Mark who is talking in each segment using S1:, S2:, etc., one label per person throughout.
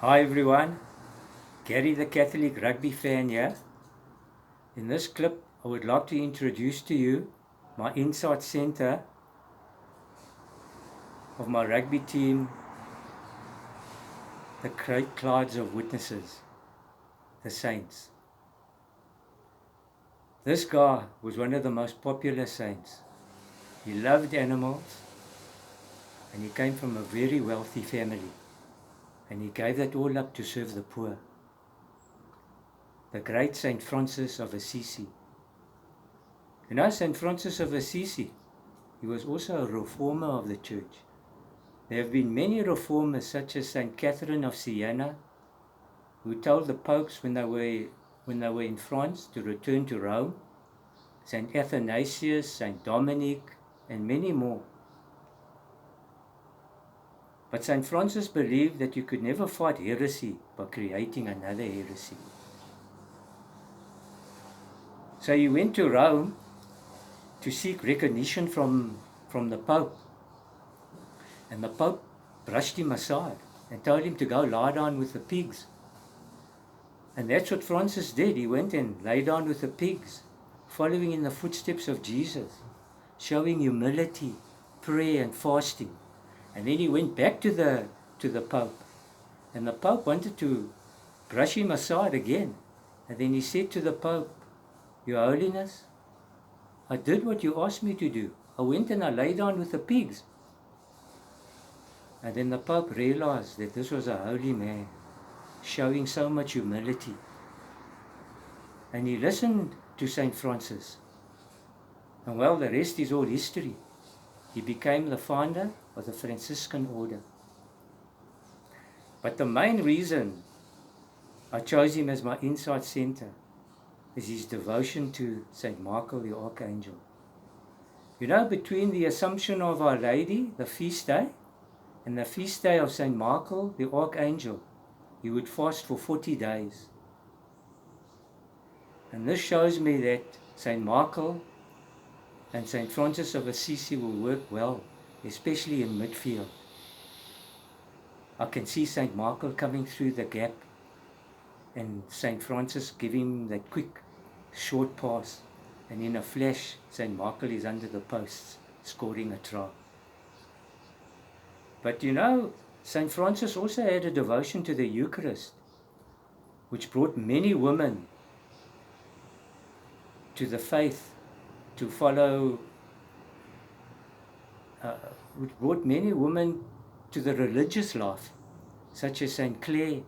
S1: Hi everyone, Garry the Catholic rugby fan here. In this clip, I would like to introduce to you my inside centre of my rugby team, the great clouds of witnesses, the Saints. This guy was one of the most popular Saints. He loved animals and he came from a very wealthy family and he gave that all up to serve the poor. The great Saint Francis of Assisi. You know, Saint Francis of Assisi, he was also a reformer of the church. There have been many reformers such as Saint Catherine of Siena, who told the popes when they were in France to return to Rome, Saint Athanasius, Saint Dominic, and many more. But Saint Francis believed that you could never fight heresy by creating another heresy. So he went to Rome to seek recognition from the Pope. And the Pope brushed him aside and told him to go lie down with the pigs. And that's what Francis did. He went and lay down with the pigs, following in the footsteps of Jesus, showing humility, prayer and fasting. And then he went back to the Pope. And the Pope wanted to brush him aside again. And then he said to the Pope, "Your Holiness, I did what you asked me to do. I went and I lay down with the pigs." And then the Pope realized that this was a holy man, showing so much humility. And he listened to Saint Francis. And well, the rest is all history. He became the founder of the Franciscan order. But the main reason I chose him as my inside center is his devotion to Saint Michael the Archangel. You know, between the Assumption of Our Lady, the feast day, and the feast day of Saint Michael the Archangel, he would fast for 40 days. And this shows me that Saint Michael and Saint Francis of Assisi will work well, especially in midfield. I can see Saint Michael coming through the gap and Saint Francis giving him that quick, short pass, and in a flash, Saint Michael is under the posts, scoring a try. But you know, Saint Francis also had a devotion to the Eucharist, which brought many women to the faith, to follow, which brought many women to the religious life, such as Saint Clare,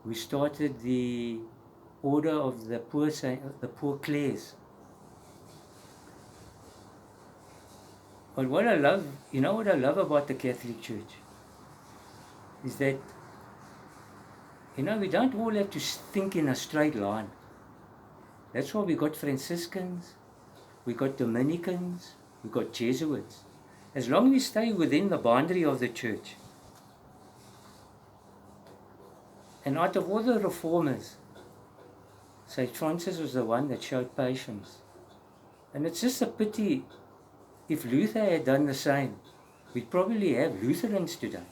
S1: who started the order of the poor Clares. But what I love, what I love about the Catholic Church is that, we don't all have to think in a straight line. That's why we got Franciscans, we got Dominicans, we got Jesuits. As long as we stay within the boundary of the church. And out of all the reformers, St. Francis was the one that showed patience. And it's just a pity, if Luther had done the same, we'd probably have Lutherans today.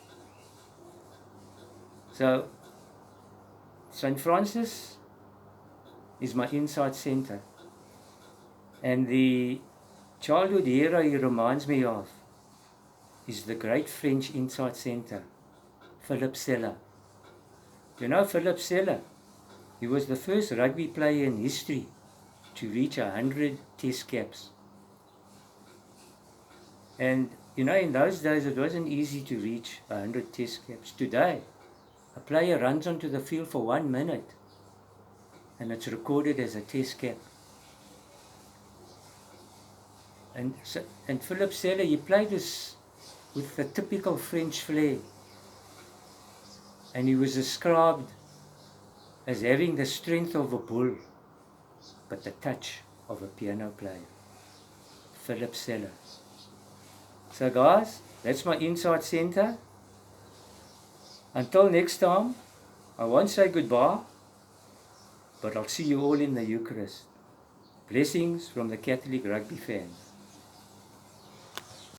S1: So, St. Francis is my inside center. And the childhood hero he reminds me of is the great French inside center, Phillipe Sella. You know Phillipe Sella? He was the first rugby player in history to reach 100 test caps. And in those days it wasn't easy to reach 100 test caps. Today, a player runs onto the field for 1 minute and it's recorded as a test cap. And Phillipe Sella, he played this with the typical French flair. And he was described as having the strength of a bull, but the touch of a piano player. Phillipe Sella. So guys, that's my inside center. Until next time, I won't say goodbye, but I'll see you all in the Eucharist. Blessings from the Catholic rugby fan.